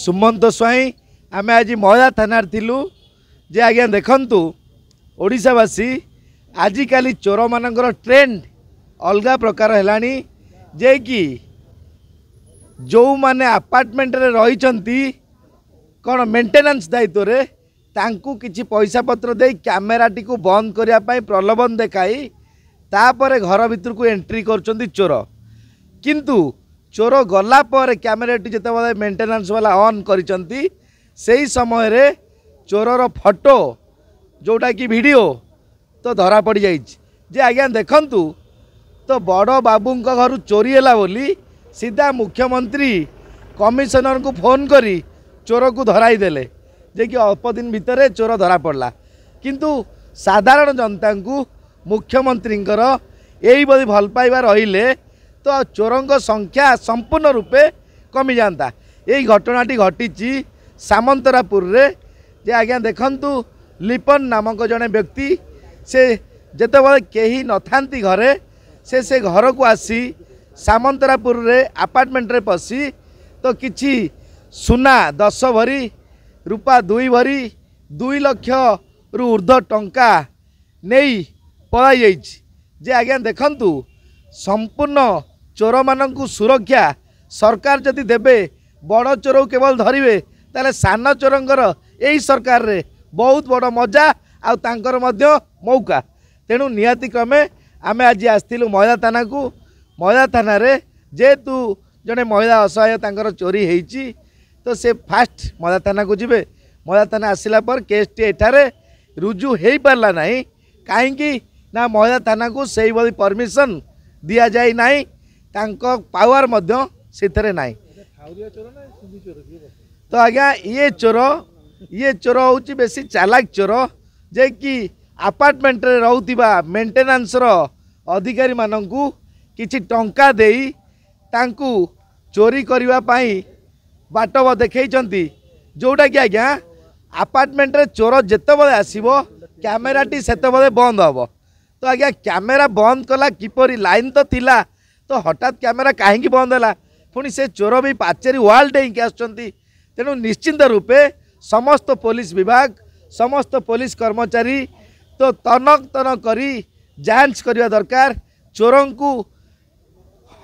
सुमंत स्वाई आम आज महदा थाना थिलु जे आज्ञा देखंतु ओडिशावासी आजिकाली चोर मानकर ट्रेंड अलगा प्रकार है जे कि जो माने अपार्टमेंट रे रही कौन मेंटेनेंस दायित्व रे तांकू किछि पैसा पत्र दे कैमेराटी को बंद करने प्रलोभन देखाई तापर घर भीतर को एंट्री कर चोर किंतु चोर गला पर कैमेराटी जिते मेंटेनेंस वाला ऑन करिसंती सेही समय रे चोरर फोटो जोटा कि वीडियो तो धरा पड़ जाइए जे आज्ञा देखंतु तो बड़ बाबू घर चोरी है बोली सीधा मुख्यमंत्री कमिशनर को फोन करी चोर को धराई देले जे कि अल्प दिन भितर चोर धरा पड़ला किंतु साधारण जनता को मुख्यमंत्री यही बड़ी भल पाइबा रहिले तो चोरों संख्या संपूर्ण रूपे कमी जाता। यही घटनाटी घटी सामंतरापुर रे जे आज्ञा देखंतु लिपन नामक जड़े व्यक्ति से जेतेबेले केही नथांती घरे से घर को आसी सामंतरापुर रे अपार्टमेंट रे पसी तो किछि सुना 10 भरी रूपा 2 भरी 2 लाख रु ऊर्ध्व टंका नहीं पलाई जाइछि जे आज्ञा देखंतु संपूर्ण चोर मानकु सुरक्षा सरकार जदि देबे बड़ चोर केवल धरिवे ताले सान चोरंकर यही सरकार रे बहुत बड़ मजा आउ तांकर मध्य मौका तेणु निहाती क्रमे आमे आज आसथिलु महदा थाना को महदा थाना रे जेतु जड़े महिला असहाय तांकर चोरी होईची तो से फास्ट महदा थाना को जिबे महदा थाना आसिला पर केसटी एठारे रुजु हो पारला नहीं कहीं ना महदा थाना को सही भाई परमिशन दिया जाए नहीं तांको पावर मध्य सेथरे नहीं तो आज्ञा ये चोर हूँ बेसी चालाक चोर जे कि अपार्टमेंट रे रहउतिबा मेंटेनेंस रो अधिकारी मानंकु किछि टंका देई तांकु चोरी करिवा पाई बाटव देखैचंती जोटा कि आज्ञा अपार्टमेंट रे चोर जेतेबेले आसीबो कैमेराटी सेतेबेले बंद हबो तो आज्ञा कैमेरा बंद कला किपरि लाइन तो थिला तो हठात कैमेरा काहेकि बंद हला पुणी से चोर भी पाचेरी वाल डेईकि आसुचंती तेणु निश्चिंत रूपे समस्त पुलिस विभाग समस्त पुलिस कर्मचारी तो तनक तनक करी जांच करवा दरकार चोरों को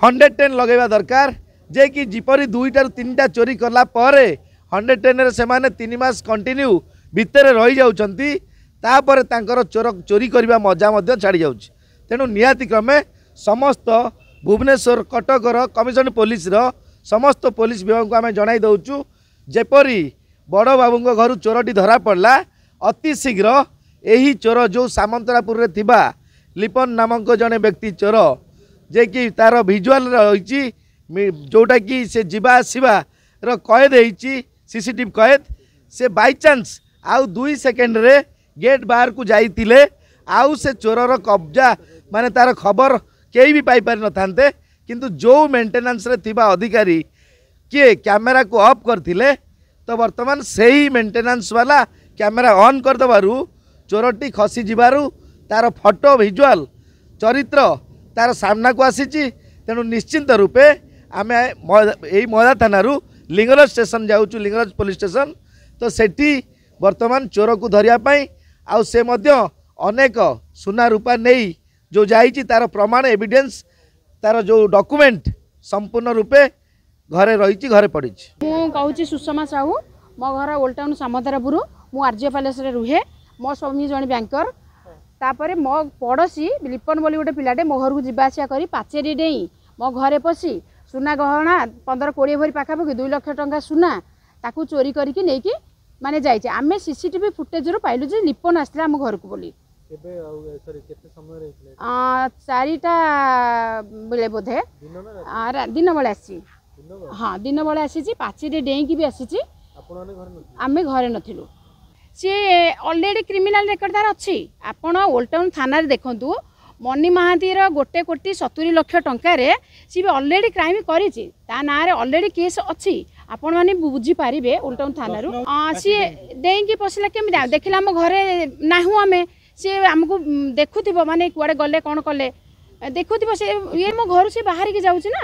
110 लगेवा दरकार जे कि जिपरी 2टा 3टा चोरी कला परे 110 रे से माने 3 मास कंटिन्यू भितर रही जाउछंती तापर तांकर चोरी करवा मजा मध्य छाड़ी जाउछ तेणु निहाती क्रमे समस्त भुवनेश्वर कटकर कमिशनर पुलिस रो समस्त पुलिस विभाग को आम जनाई दउछु जेपरी बड़ बाबू घर चोरटी धरा पड़ला अति शीघ्र यही चोर जो सामंतरापुर रे थिबा लिपन नामक जड़े व्यक्ति चोर जे कि तार विजुआल रही जोटा कि से जीवा आसवा कैद होती सीसीटीवी कैद से बाय चांस आउ 2 सेकेंड रे गेट बाहर को जाइतिले आउ से चोरर कब्जा माने तार खबर कई भी पाई पारि नथांते किंतु जो मेंटेनेंस रे थिबा अधिकारी किए कैमेरा को ऑफ करथिले तो वर्तमान से ही मेंटेनेंस वाला कैमेरा ऑन कर दबारु चोरटी खसी जिबारु तार फोटो विजुआल चरित्र तार सामना को आसीची तेणु निश्चिंत रूपे आम यही महदा थाना लिंगराज स्टेशन जाऊँ लिंगराज पुलिस स्टेशन तो सेठी वर्तमान चोर को धरिया आउ से मध्य अनेक सुना रूपा नहीं जो जाइए तार प्रमाण एविडेंस तार जो डॉक्यूमेंट संपूर्ण रूपे घरे रही घरे पड़ी। कहूँ सुषमा साहू मो घर ओल्ड टाउन सामंतरापुर मु आरजे पैलेस रे रुहे मो स्वामी जन बैंकर तापर मो पड़ोसी लिपन बोली गोटे पिलाटे मो घर को जावास कर पाचेरी डेई मो घरे पशि सुना गहना 15-20 भरी पाखापाखि 2 लाख टंका सुना ताकू चोरी करके नहीं माने जाइए आम सीसीटीवी फुटेज रू पाइलु जे लिपन आसला आम घर को बोली 4टा बेले बोधे दिन बेले आसी हाँ दिन बेले आसी पाचेरी डेईकी भी आसी आम घरे नथिलु सी ऑलरेडी क्रिमिनल रेकर्ड तार अच्छी आपण ओल्ड टाउन थाना देखु मनी महांती 1,70,00,000 टंकार सी भी ऑलरेडी क्राइम करी ना ऑलरेडी केस अच्छी आपण मैंने बुझीपारे ओल्ड टाउन थाना सी डेईकी पशिला केमी देखला आम घरे नाहू आम सी आमको देखुव माने कुआडे गले कौन कले देखुव से ये मो घर से बाहर की जाऊँ ना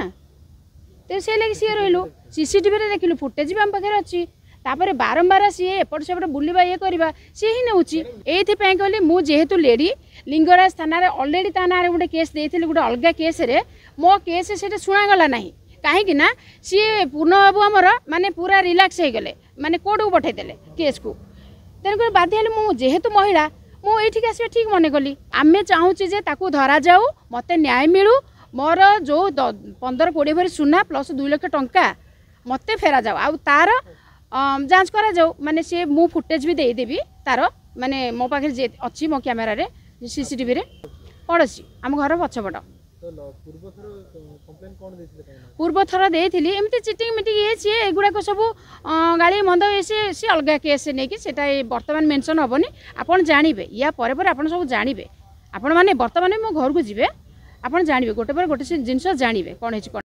तो से लगे सी रही सीसीटीवी देखिलु फुटेज भी आम पाखे अच्छी तापर बारंबार सी एपट सेपट बुलवा ये करवा सी ही नौ ये कहली मुझे लेडी लिंगराज थाना अलरेडी ता ना गोटे केस देती गोटे अलग केस रे मो केस से शुणागला ना कहीं सी पूर्ण बाबू आमर माने पूरा रिलैक्स हो गले माने कोर्ट को पठेदेले केस को तेणुक बाध्य मुझेतु महिला मुझे आसवा ठीक मन कली आम चाहूँ जे ताकू धरा जाऊ मत न्याय मिलू मोर जो 15-20 भरी सुना प्लस 2 लाख टंका मत फेरा जाऊ आ तार जांच करा जाऊ माने से मु फुटेज भी देदेवी तार माने मो पाखे जे अच्छी मो कैमेरा रे सीसीटीवी रे पड़ोसी आम घर पछपट पूर्व थर देती एमती चिटिंग मिटिंग ये सी एगुड़ाक सब गाड़ी मंद सी अलग केस नहीं कि बर्तमान मेंशन हेनी आपड़ जानवे या पर आप सब जानवे आपण मैंने बर्तमान मो घर को जी आप जानवे गोटे पर गोटे जिनस जानवे कौन है।